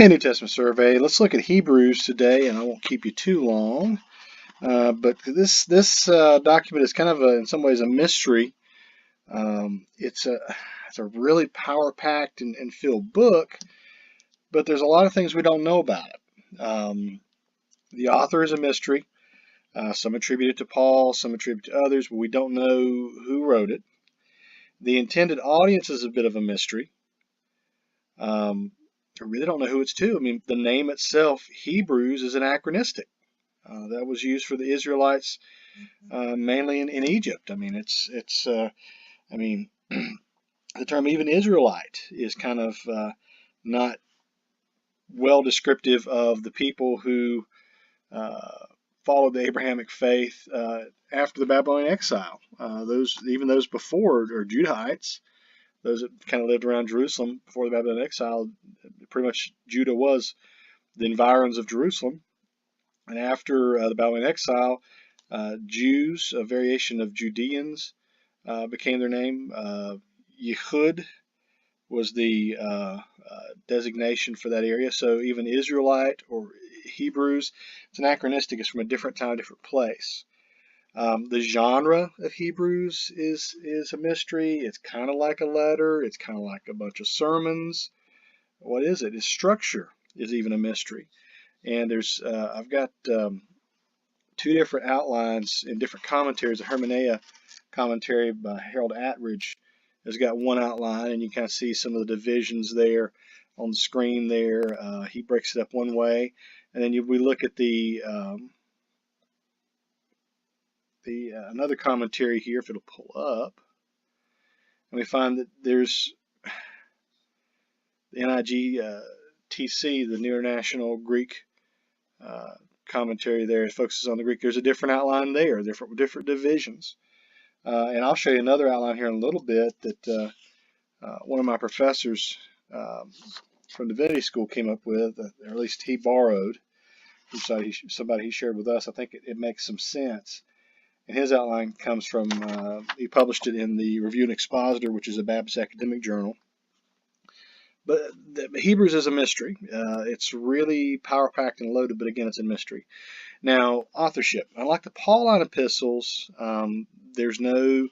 Hey, New Testament survey. Let's look at Hebrews today, and I won't keep you too long. But this document is kind of in some ways a mystery. It's a really power-packed and filled book, but there's a lot of things we don't know about it. The author is a mystery. Some attribute it to Paul, some attribute it to others, but we don't know who wrote it. The intended audience is a bit of a mystery. I really don't know who it's to. I mean, the name itself, Hebrews, is anachronistic. That was used for the Israelites mainly in Egypt. I mean, I mean, the term even Israelite is kind of not well descriptive of the people who followed the Abrahamic faith after the Babylonian exile. Those before are Judahites. Those that kind of lived around Jerusalem before the Babylonian exile. Pretty much Judah was the environs of Jerusalem. And after the Babylonian exile, Jews, a variation of Judeans, became their name. Yehud was the designation for that area. So even Israelite or Hebrews, it's anachronistic. It's from a different time, different place. The genre of Hebrews is a mystery. It's kind of like a letter. It's kind of like a bunch of sermons. What is it? Its structure is even a mystery. And I've got two different outlines in different commentaries. The Hermeneia commentary by Harold Attridge has got one outline, and you kind of see some of the divisions there on the screen there. He breaks it up one way, and then we look at the another commentary here, if it'll pull up, and we find that there's the NIGTC, the New International Greek commentary there. It focuses on the Greek. There's a different outline there, different divisions. And I'll show you another outline here in a little bit that one of my professors from Divinity School came up with, or at least he borrowed from somebody he shared with us. I think it makes some sense. And his outline comes from, he published it in the Review and Expositor, which is a Baptist academic journal. But Hebrews is a mystery. It's really power-packed and loaded, but again, it's a mystery. Now, authorship. Unlike the Pauline epistles, there's no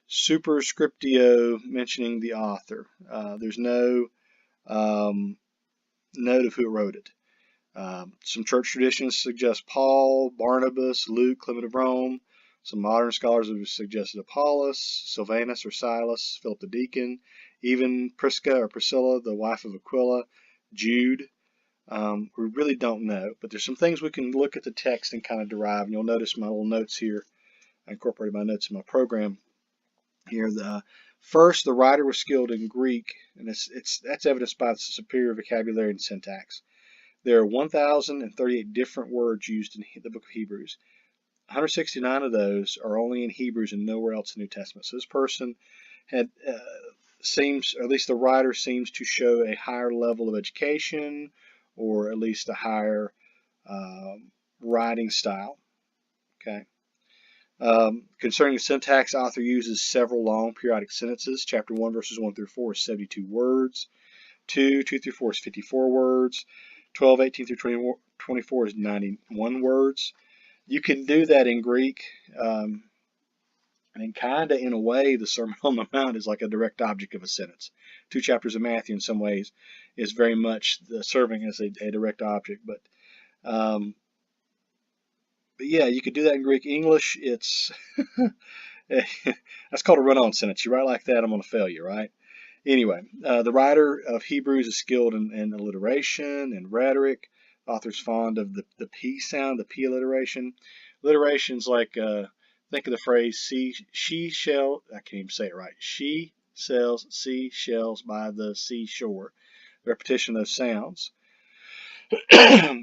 superscriptio mentioning the author. There's no note of who wrote it. Some church traditions suggest Paul, Barnabas, Luke, Clement of Rome. Some modern scholars have suggested Apollos, Silvanus or Silas, Philip the deacon, even Prisca or Priscilla, the wife of Aquila, Jude. We really don't know, but there's some things we can look at the text and kind of derive. And you'll notice my little notes here. I incorporated my notes in my program here. First, the writer was skilled in Greek, and that's evidenced by the superior vocabulary and syntax. There are 1,038 different words used in the book of Hebrews. 169 of those are only in Hebrews and nowhere else in the New Testament. So this person seems, or at least the writer seems to show a higher level of education, or at least a higher writing style. Okay. Concerning the syntax, author uses several long periodic sentences. Chapter 1, verses 1 through 4 is 72 words. 2 through 4 is 54 words. 12, 18 through 24 is 91 words. You can do that in Greek, and kind of in a way, the Sermon on the Mount is like a direct object of a sentence. 2 chapters of Matthew, in some ways, is very much serving as a direct object. But yeah, you could do that in Greek. English, it's that's called a run-on sentence. You write like that, I'm going to fail you, right? Anyway, the writer of Hebrews is skilled in alliteration and rhetoric. Author's fond of the P sound, the P alliteration. Alliteration's like, think of the phrase, she shall, I can't even say it right, she sells seashells by the seashore. The repetition of those sounds.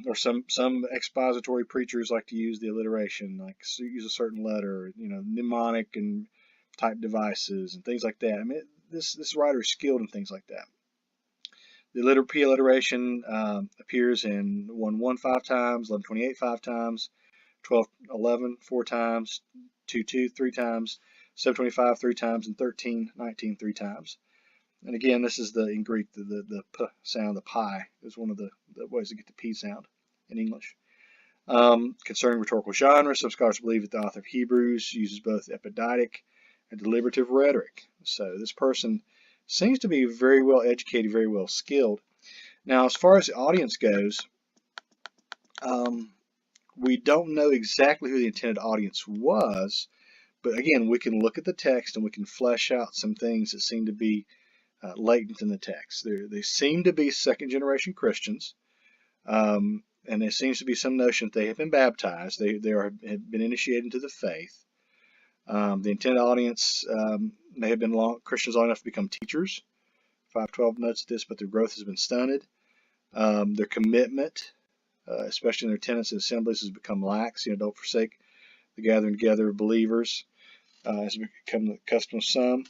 Or some expository preachers like to use the alliteration, like use a certain letter, mnemonic and type devices and things like that. I mean, this writer is skilled in things like that. The letter P alliteration appears in 1:1 5 times, 11:28 5 times, 12:11 4 times, 2:2 3 times, 7:25 3 times, and 13:19 3 times. And again, this is in Greek, the p sound, the pi is one of the ways to get the p sound in English. Concerning rhetorical genre, some scholars believe that the author of Hebrews uses both epidictic and deliberative rhetoric. So this person seems to be very well educated, very well skilled. Now, as far as the audience goes, we don't know exactly who the intended audience was, but again, we can look at the text and we can flesh out some things that seem to be latent in the text. They seem to be second-generation Christians, and there seems to be some notion that they have been baptized. They have been initiated into the faith. The intended audience may have been Christians long enough to become teachers. 512 notes this, but their growth has been stunted. Their commitment, especially in their attendance at assemblies, has become lax. Don't forsake the gathering together of believers, has become the custom of some.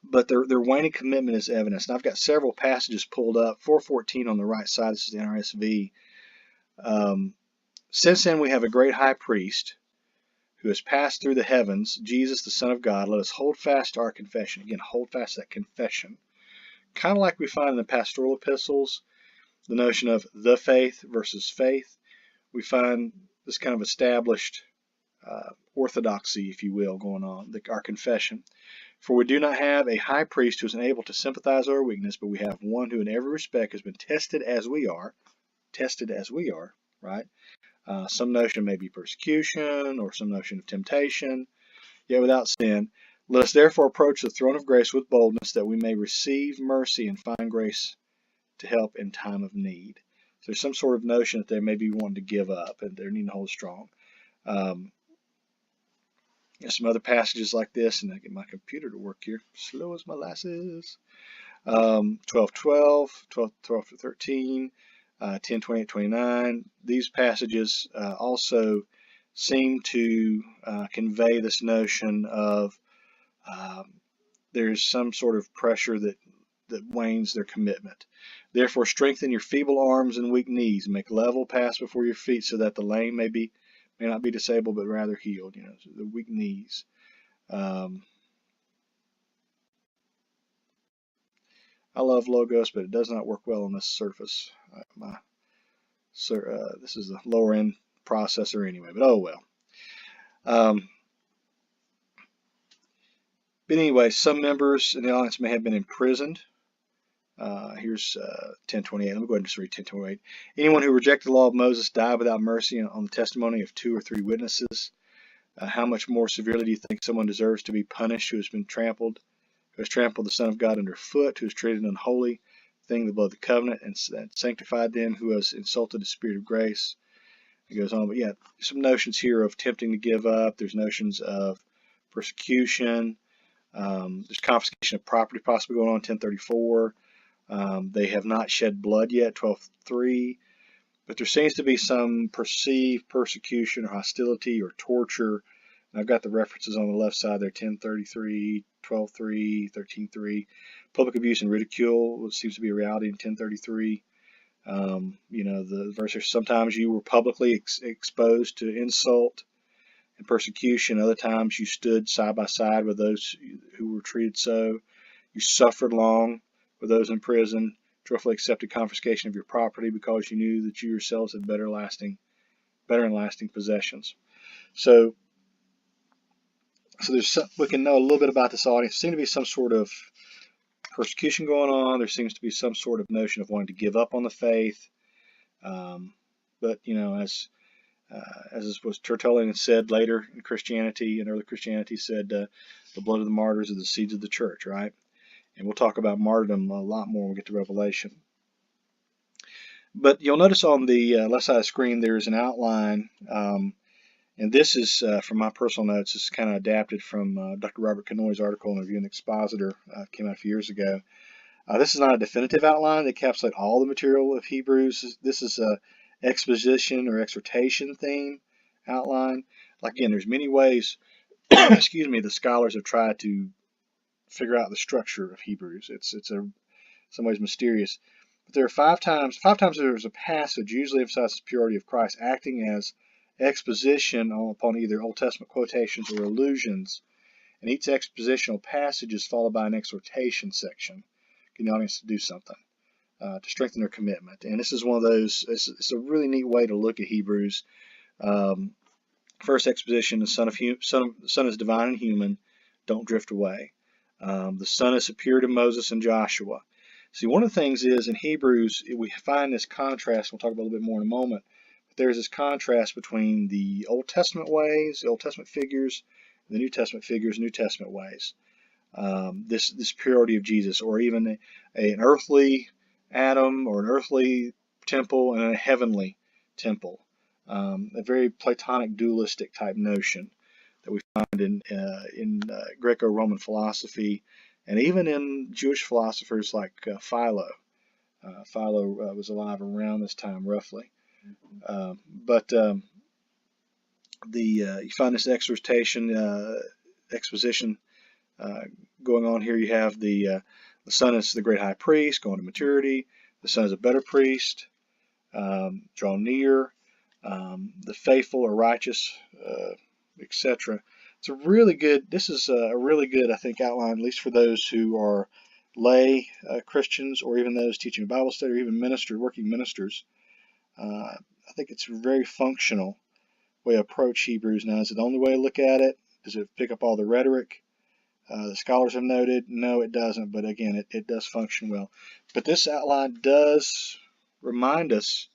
But their waning commitment is evidence. And I've got several passages pulled up. 4:14 on the right side. This is the NRSV. Since then we have a great high priest who has passed through the heavens, Jesus, the Son of God. Let us hold fast to our confession. Again, hold fast to that confession. Kind of like we find in the pastoral epistles, the notion of the faith versus faith. We find this kind of established orthodoxy, if you will, going on, our confession. For we do not have a high priest who is unable to sympathize with our weakness, but we have one who in every respect has been tested as we are, right? Some notion may be persecution or some notion of temptation, yet without sin. Let us therefore approach the throne of grace with boldness, that we may receive mercy and find grace to help in time of need. So there's some sort of notion that they may be wanting to give up and they're needing to hold strong. Some other passages like this, and I get my computer to work here. Slow as molasses. 12:12, 12:13, 10:28-29. These passages also seem to convey this notion of there's some sort of pressure that wanes their commitment. Therefore, strengthen your feeble arms and weak knees, and make level paths before your feet, so that the lame may not be disabled, but rather healed. So the weak knees. I love Logos, but it does not work well on this Surface. This is the lower end processor anyway, but oh well. But anyway, some members in the audience may have been imprisoned. Here's 10:28. Let me go ahead and just read 10:28. Anyone who rejected the law of Moses died without mercy on the testimony of 2 or 3 witnesses. How much more severely do you think someone deserves to be punished who has trampled the Son of God underfoot, who has treated an unholy thing, the blood of the covenant, and sanctified them, who has insulted the Spirit of grace? It goes on, but yeah, some notions here of tempting to give up. There's notions of persecution. There's confiscation of property possibly going on, 10:34. They have not shed blood yet, 12:3. But there seems to be some perceived persecution or hostility or torture. And I've got the references on the left side there, 10:33, 12:3, 13:3. Public abuse and ridicule, which seems to be a reality in 10:33. The verse here, sometimes you were publicly exposed to insult and persecution. Other times you stood side by side with those who were treated so. You suffered long with those in prison, joyfully accepted confiscation of your property because you knew that you yourselves had better and lasting possessions. So we can know a little bit about this audience. There seems to be some sort of persecution going on. There seems to be some sort of notion of wanting to give up on the faith. But as was Tertullian said later in Christianity, in early Christianity, said the blood of the martyrs are the seeds of the church, right? And we'll talk about martyrdom a lot more when we get to Revelation. But you'll notice on the left side of the screen there's an outline, and this is from my personal notes. This is kind of adapted from Dr. Robert Canoy's article in Review and Expositor, came out a few years ago. This is not a definitive outline that encapsulates all the material of Hebrews. This is a exposition or exhortation theme outline. Again, there's many ways, excuse me, the scholars have tried to figure out the structure of Hebrews. It's in some ways mysterious. But there are 5 times there's a passage usually emphasizes purity of Christ, acting as exposition upon either Old Testament quotations or allusions. and each expositional passage is followed by an exhortation section, getting the audience to do something to strengthen their commitment. And this is one of those, it's a really neat way to look at Hebrews. First exposition, the Son is divine and human, don't drift away. The Son is superior to Moses and Joshua. See, one of the things is in Hebrews, we find this contrast, we'll talk about a little bit more in a moment, but there's this contrast between the Old Testament ways, the Old Testament figures, the New Testament figures, New Testament ways. This purity of Jesus, or even an earthly Adam, or an earthly temple and a heavenly temple. A very Platonic dualistic type notion that we find in Greco-Roman philosophy, and even in Jewish philosophers like Philo. Philo was alive around this time, roughly. You find this exposition going on here. You have the Son is the great high priest, going to maturity. The Son is a better priest, draw near. The faithful or righteous, etc. It's a really good. This is a really good, I think, outline, at least for those who are lay Christians, or even those teaching a Bible study, or even working ministers. I think it's a very functional way to approach Hebrews. Now, is it the only way to look at it? Does it pick up all the rhetoric? The scholars have noted, no, it doesn't. But again, it does function well. But this outline does remind us,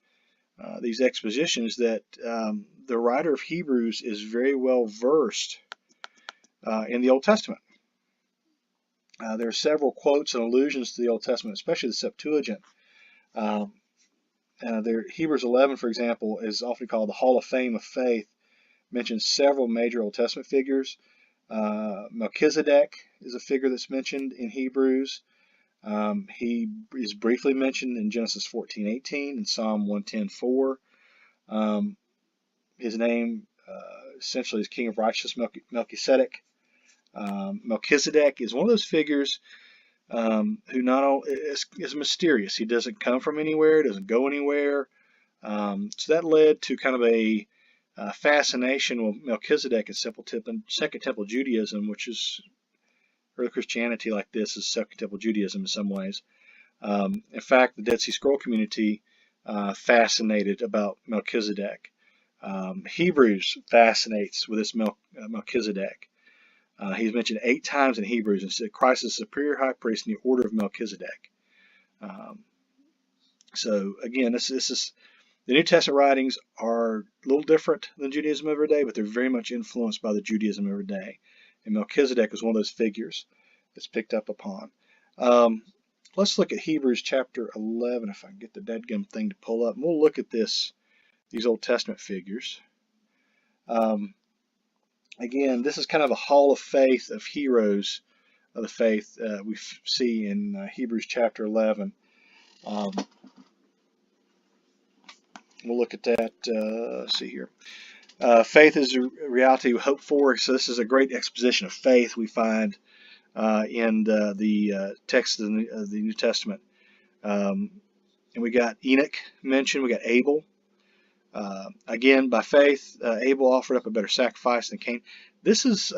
these expositions, that the writer of Hebrews is very well versed in the Old Testament. There are several quotes and allusions to the Old Testament, especially the Septuagint. Hebrews 11, for example, is often called the Hall of Fame of Faith, mentions several major Old Testament figures. Melchizedek is a figure that's mentioned in Hebrews. He is briefly mentioned in Genesis 14:18 and Psalm 110:4. His name essentially is King of Righteousness, Melchizedek. Melchizedek is one of those figures who not only is mysterious. He doesn't come from anywhere, doesn't go anywhere. So that led to kind of a fascination with Melchizedek in Second Temple Judaism, which is early Christianity like this is Second Temple Judaism in some ways. In fact, the Dead Sea Scroll community fascinated about Melchizedek. Hebrews fascinates with this Melchizedek. He's mentioned 8 times in Hebrews and said Christ is the superior high priest in the order of Melchizedek. So again, this is the New Testament writings are a little different than Judaism of our day, but they're very much influenced by the Judaism of our day. And Melchizedek is one of those figures that's picked up upon. Let's look at Hebrews chapter 11, if I can get the dadgum thing to pull up. And we'll look at these Old Testament figures. Again, this is kind of a hall of faith of heroes of the faith we see in Hebrews chapter 11. We'll look at that. Let's see here. Faith is a reality we hope for. So this is a great exposition of faith we find in the text of the New Testament. And we got Enoch mentioned. We got Abel. Again, by faith, Abel offered up a better sacrifice than Cain. This is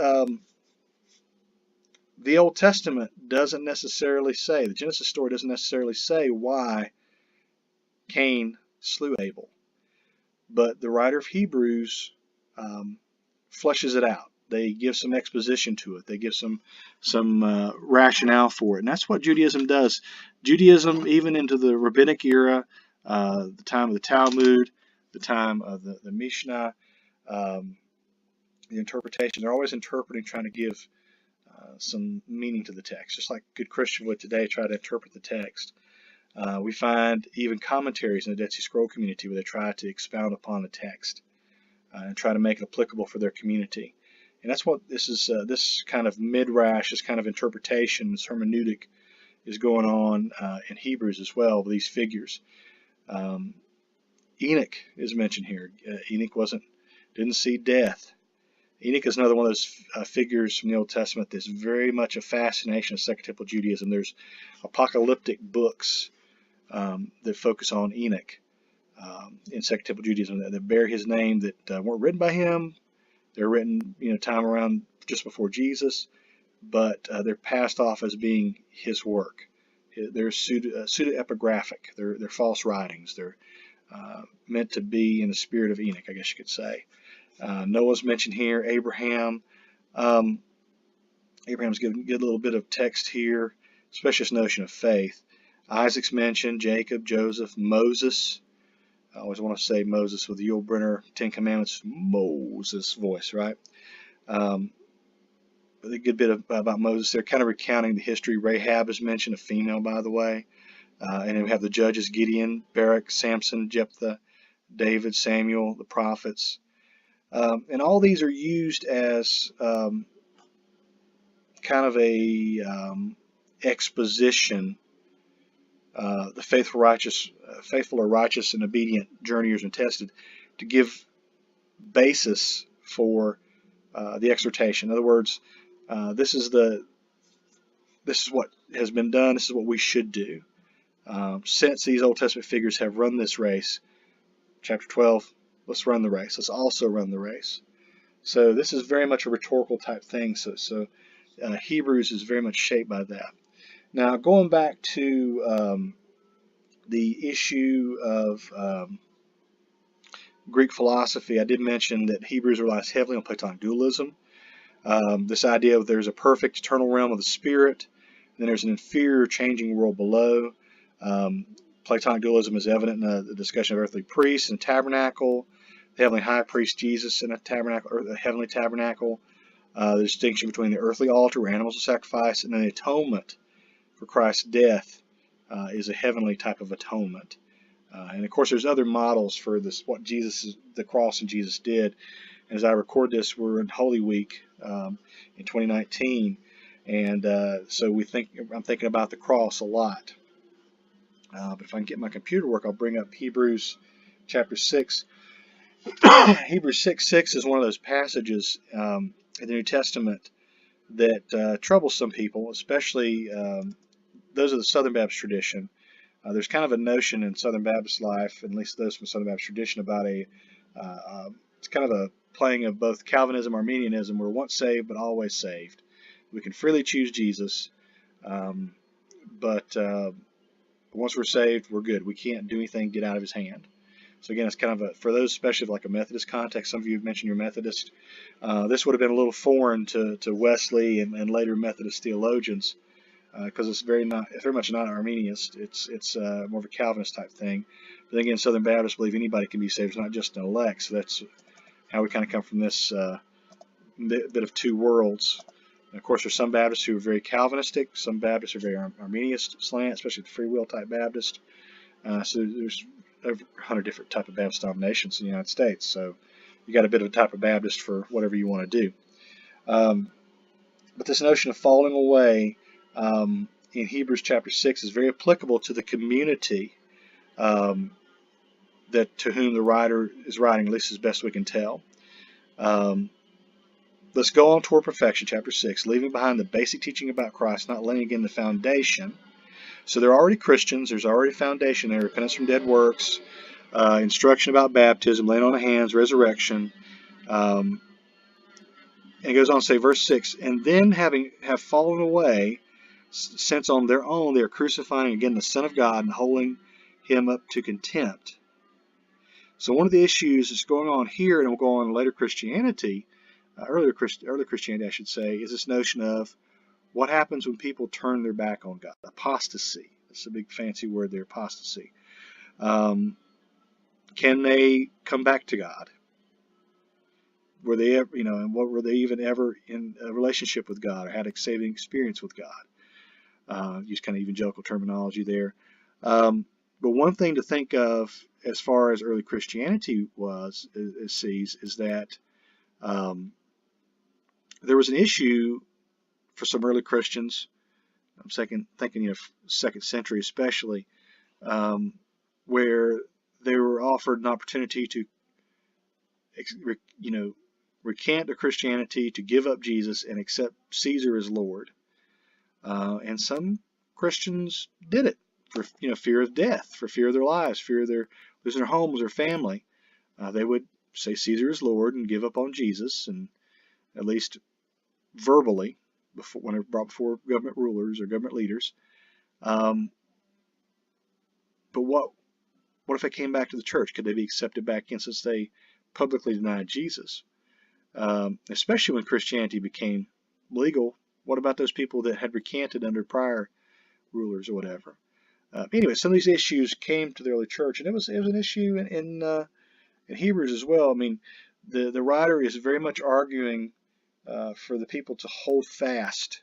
the Old Testament doesn't necessarily say, the Genesis story doesn't necessarily say why Cain slew Abel. But the writer of Hebrews fleshes it out. They give some exposition to it. They give some rationale for it. And that's what Judaism does. Judaism, even into the Rabbinic era, the time of the Talmud, the time of the Mishnah, the interpretation, they're always interpreting, trying to give some meaning to the text, just like a good Christian would today try to interpret the text. We find even commentaries in the Dead Sea Scroll community where they try to expound upon the text and try to make it applicable for their community. And that's what this is. This kind of midrash, this kind of interpretation, this hermeneutic is going on in Hebrews as well with these figures. Enoch is mentioned here. Enoch didn't see death. Enoch is another one of those figures from the Old Testament that's very much a fascination of Second Temple Judaism. There's apocalyptic books that focus on Enoch in Second Temple Judaism that bear his name, that weren't written by him. They're written, time around just before Jesus. but they're passed off as being his work. They're pseudo-epigraphic. They're false writings. They're meant to be in the spirit of Enoch, I guess you could say. Noah's mentioned here. Abraham. Abraham's given a little bit of text here, especially this notion of faith. Isaac's mentioned. Jacob, Joseph, Moses. I always want to say Moses with the Yul Brynner Ten Commandments, Moses voice, right? A good bit about Moses there, kind of recounting the history. Rahab is mentioned, a female, by the way. And then we have the judges: Gideon, Barak, Samson, Jephthah, David, Samuel, the prophets. And all these are used as kind of a exposition. The faithful or righteous and obedient journeyers and tested, to give basis for the exhortation. In other words, this is what has been done. This is what we should do. Since these Old Testament figures have run this race, chapter 12, let's run the race. Let's also run the race. So this is very much a rhetorical type thing. So Hebrews is very much shaped by that. Now, going back to the issue of Greek philosophy, I did mention that Hebrews relies heavily on Platonic dualism. This idea of there's a perfect eternal realm of the spirit, and then there's an inferior changing world below. Platonic dualism is evident in the discussion of earthly priests and tabernacle, the heavenly high priest Jesus in a tabernacle, or the heavenly tabernacle, the distinction between the earthly altar where animals are sacrificed, and then the atonement for Christ's death is a heavenly type of atonement. And of course, there's other models for this, what the cross and Jesus did. And as I record this, we're in Holy Week in 2019, and so I'm thinking about the cross a lot. But if I can get my computer to work, I'll bring up Hebrews chapter 6. Hebrews 6:6 is one of those passages in the New Testament that troubles some people, especially those of the Southern Baptist tradition. There's kind of a notion in Southern Baptist life, at least those from Southern Baptist tradition, about it's kind of a playing of both Calvinism, Arminianism. We're once saved, but always saved. We can freely choose Jesus, but once we're saved, we're good. We can't do anything to get out of his hand. So again, it's kind of for those, especially like a Methodist context. Some of you have mentioned you're Methodist. This would have been a little foreign to Wesley and later Methodist theologians, because it's very much not Arminianist. It's more of a Calvinist type thing. But then again, Southern Baptists believe anybody can be saved. It's not just an elect. So that's how we kind of come from this bit of two worlds. And of course, there's some Baptists who are very Calvinistic. Some Baptists are very Arminianist slant, especially the free will type Baptist. So there's over 100 different type of Baptist denominations in the United States. So you got a bit of a type of Baptist for whatever you want to do. But this notion of falling away in Hebrews chapter 6 is very applicable to the community to whom the writer is writing, at least as best we can tell. Let's go on toward perfection, chapter 6, leaving behind the basic teaching about Christ, not laying again the foundation. So they're already Christians. There's already a foundation there: repentance from dead works, instruction about baptism, laying on of hands, resurrection. And it goes on to say, verse 6, and then have fallen away, since on their own they are crucifying again the Son of God and holding him up to contempt. So one of the issues that's going on here, and will go on in later Christianity, early Christianity, I should say, is this notion of what happens when people turn their back on God. Apostasy. That's a big fancy word there, apostasy. Can they come back to God? Were they ever, and what were they even ever in a relationship with God, or had a saving experience with God? Use kind of evangelical terminology there. But one thing to think of as far as early Christianity sees is that there was an issue for some early Christians. I'm thinking, second century especially, where they were offered an opportunity to, recant their Christianity, to give up Jesus and accept Caesar as Lord. And some Christians did it for fear of death, for fear of their lives, fear of losing their homes, their family. They would say Caesar is Lord and give up on Jesus, and at least verbally. before, when they're brought before government rulers or government leaders. Um, but what if they came back to the church? Could they be accepted back in since they publicly denied Jesus? Especially when Christianity became legal. What about those people that had recanted under prior rulers or whatever? Anyway, some of these issues came to the early church, and it was an issue in Hebrews as well. I mean, the writer is very much arguing for the people to hold fast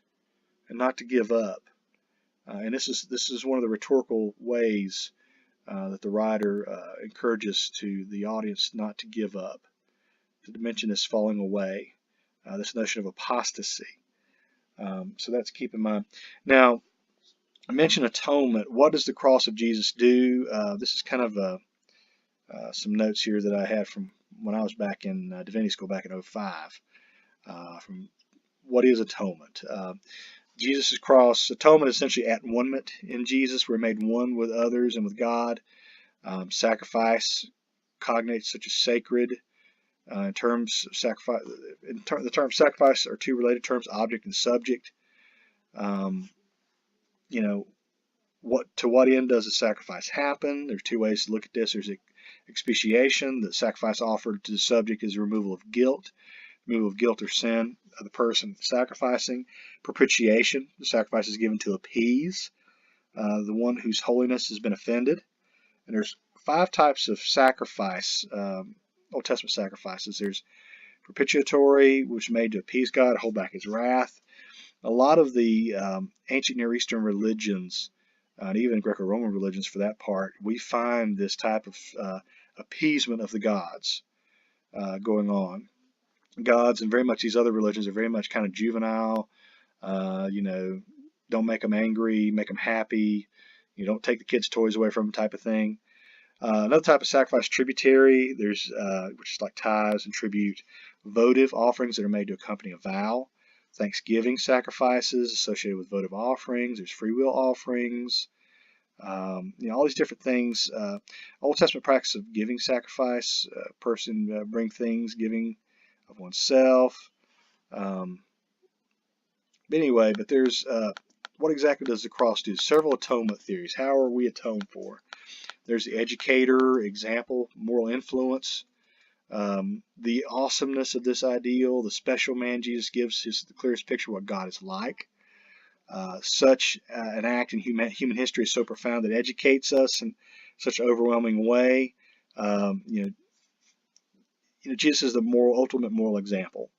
and not to give up. And this is one of the rhetorical ways that the writer encourages to the audience not to give up. To mention this falling away, this notion of apostasy. So that's keep in mind. Now, I mentioned atonement. What does the cross of Jesus do? This is kind of some notes here that I had from when I was back in divinity school back in 2005. From what is atonement? Jesus' cross, atonement is essentially at-one-ment in Jesus. We're made one with others and with God. Sacrifice cognates such as sacred. In terms of sacrifice, the term sacrifice are two related terms, object and subject. You know, to what end does a sacrifice happen? There's two ways to look at this. There's expiation. The sacrifice offered to the subject is removal of guilt or sin of the person sacrificing. Propitiation, the sacrifice is given to appease the one whose holiness has been offended. And there's 5 types of sacrifice, Old Testament sacrifices. There's propitiatory, which is made to appease God, hold back his wrath. A lot of the ancient Near Eastern religions, and even Greco-Roman religions for that part, we find this type of appeasement of the gods going on. Gods and very much these other religions are very much kind of juvenile, don't make them angry, make them happy, don't take the kids' toys away from them type of thing. Another type of sacrifice, tributary, there's which is like tithes and tribute. Votive offerings that are made to accompany a vow. Thanksgiving sacrifices associated with votive offerings. There's free will offerings. All these different things. Old Testament practice of giving sacrifice. Person bring things, giving of oneself. But there's what exactly does the cross do? Several atonement theories. How are we atoned for? There's the educator, example, moral influence. The awesomeness of this ideal, the special man Jesus gives is the clearest picture of what God is like. Such an act in human history is so profound that it educates us in such an overwhelming way. Jesus is the ultimate moral example,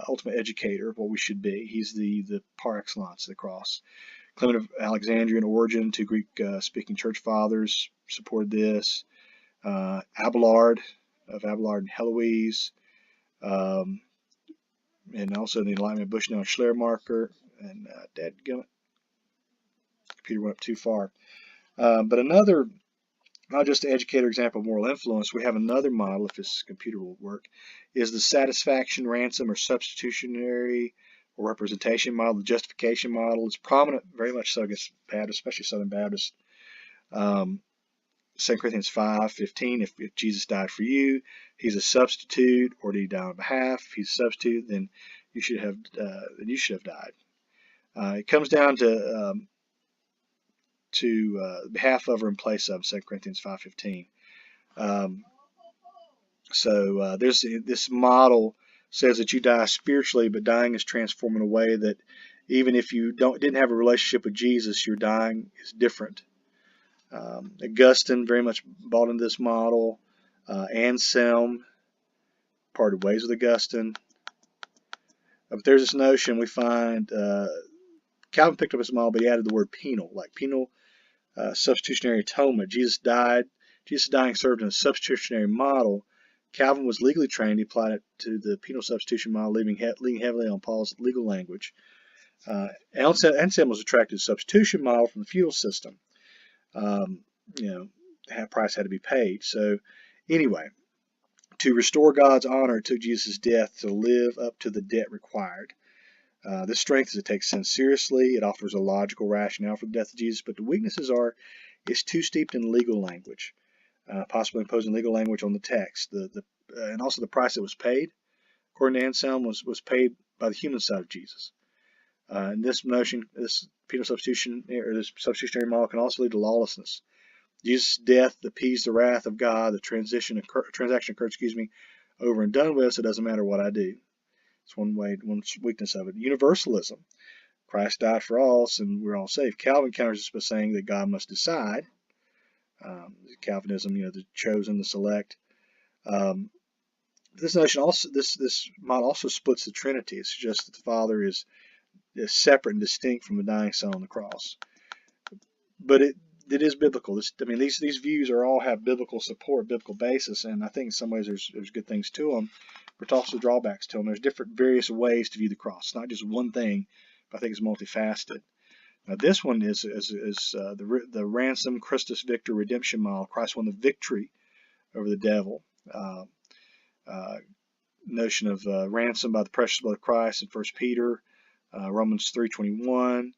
ultimate educator of what we should be. He's the par excellence of the cross. Clement of Alexandria and Origen, two Greek-speaking church fathers, supported this. Abelard and Heloise, and also the Enlightenment of Bushnell and Schleiermacher, and dadgummit, computer went up too far. But another, not just the educator example of moral influence, we have another model, if this computer will work, is the satisfaction, ransom, or substitutionary or representation model. The justification model is prominent, very much so against Baptists, especially Southern Baptists. 2 Corinthians 5:15, if Jesus died for you, he's a substitute, or did he die on behalf? If he's a substitute, then you should have died. It comes down to behalf of or in place of 2 Corinthians 5:15. There's this model says that you die spiritually, but dying is transformed in a way that even if you didn't have a relationship with Jesus, your dying is different. Augustine very much bought into this model. Anselm parted ways with Augustine. But there's this notion we find, Calvin picked up this model, but he added the word penal, like penal substitutionary atonement. Jesus dying served in a substitutionary model. Calvin was legally trained. He applied it to the penal substitution model, leaning heavily on Paul's legal language. Anselm was attracted to the substitution model from the feudal system. Half price had to be paid. So anyway, to restore God's honor, it took Jesus' death to live up to the debt required. This strength is it takes sin seriously. It offers a logical rationale for the death of Jesus, but the weaknesses are it's too steeped in legal language, possibly imposing legal language on the text. And also the price that was paid, according to Anselm, was paid by the human side of Jesus. And this notion, this penal substitution, or this substitutionary model, can also lead to lawlessness. Jesus' death appeased the wrath of God. The transaction occurred, over and done with, so it doesn't matter what I do. It's one weakness of it. Universalism. Christ died for all, and we're all saved. Calvin counters this by saying that God must decide. Calvinism, the chosen, the select. This notion also, this model also splits the Trinity. It suggests that the Father is separate and distinct from the dying Son on the cross. But it is biblical. These views all have biblical support, biblical basis, and I think in some ways there's good things to them, but also drawbacks to them. There's different various ways to view the cross. It's not just one thing, but I think it's multifaceted. Now this one is the ransom Christus Victor redemption model. Christ won the victory over the devil. Notion of ransom by the precious blood of Christ in 1 Peter, Romans 3:21.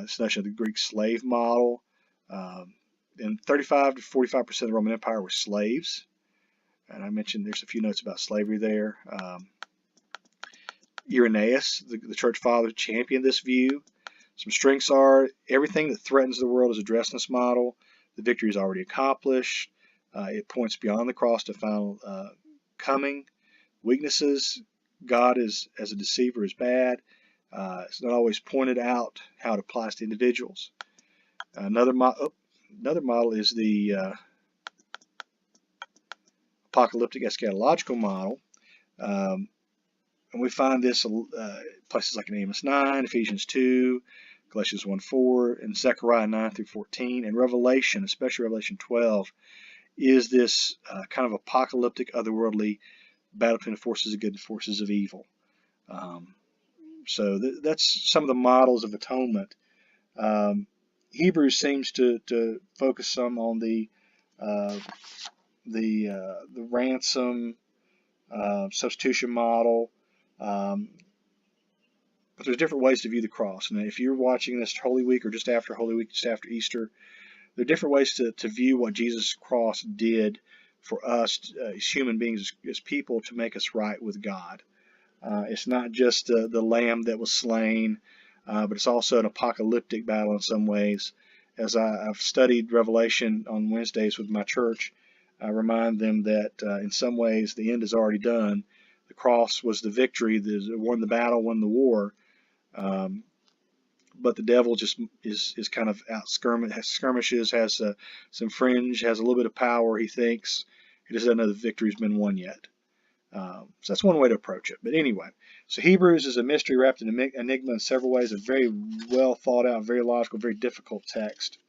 This notion of the Greek slave model. And 35 to 45% of the Roman Empire were slaves. And I mentioned there's a few notes about slavery there. Irenaeus, the church father, championed this view. Some strengths are everything that threatens the world is addressed in this model. The victory is already accomplished. It points beyond the cross to final coming. Weaknesses, God as a deceiver is bad. It's not always pointed out how it applies to individuals. Another model is the apocalyptic eschatological model. And we find this places like in Amos 9, Ephesians 2, Galatians 1:4, and Zechariah 9 through 14, and Revelation, especially Revelation 12, is this kind of apocalyptic, otherworldly battle between the forces of good and forces of evil. So that's some of the models of atonement. Hebrews seems to focus some on the ransom substitution model, but there's different ways to view the cross. And if you're watching this Holy Week or just after Holy Week, just after Easter, there are different ways to view what Jesus' cross did for us as human beings, as people, to make us right with God. It's not just the lamb that was slain, but it's also an apocalyptic battle in some ways. As I've studied Revelation on Wednesdays with my church, I remind them that in some ways the end is already done. The cross was the victory, won the battle, won the war. But the devil just is kind of out skirmishes, has some fringe, has a little bit of power, he thinks. He just doesn't know the victory's been won yet. So that's one way to approach it. But anyway, so Hebrews is a mystery wrapped in an enigma in several ways, a very well thought out, very logical, very difficult text.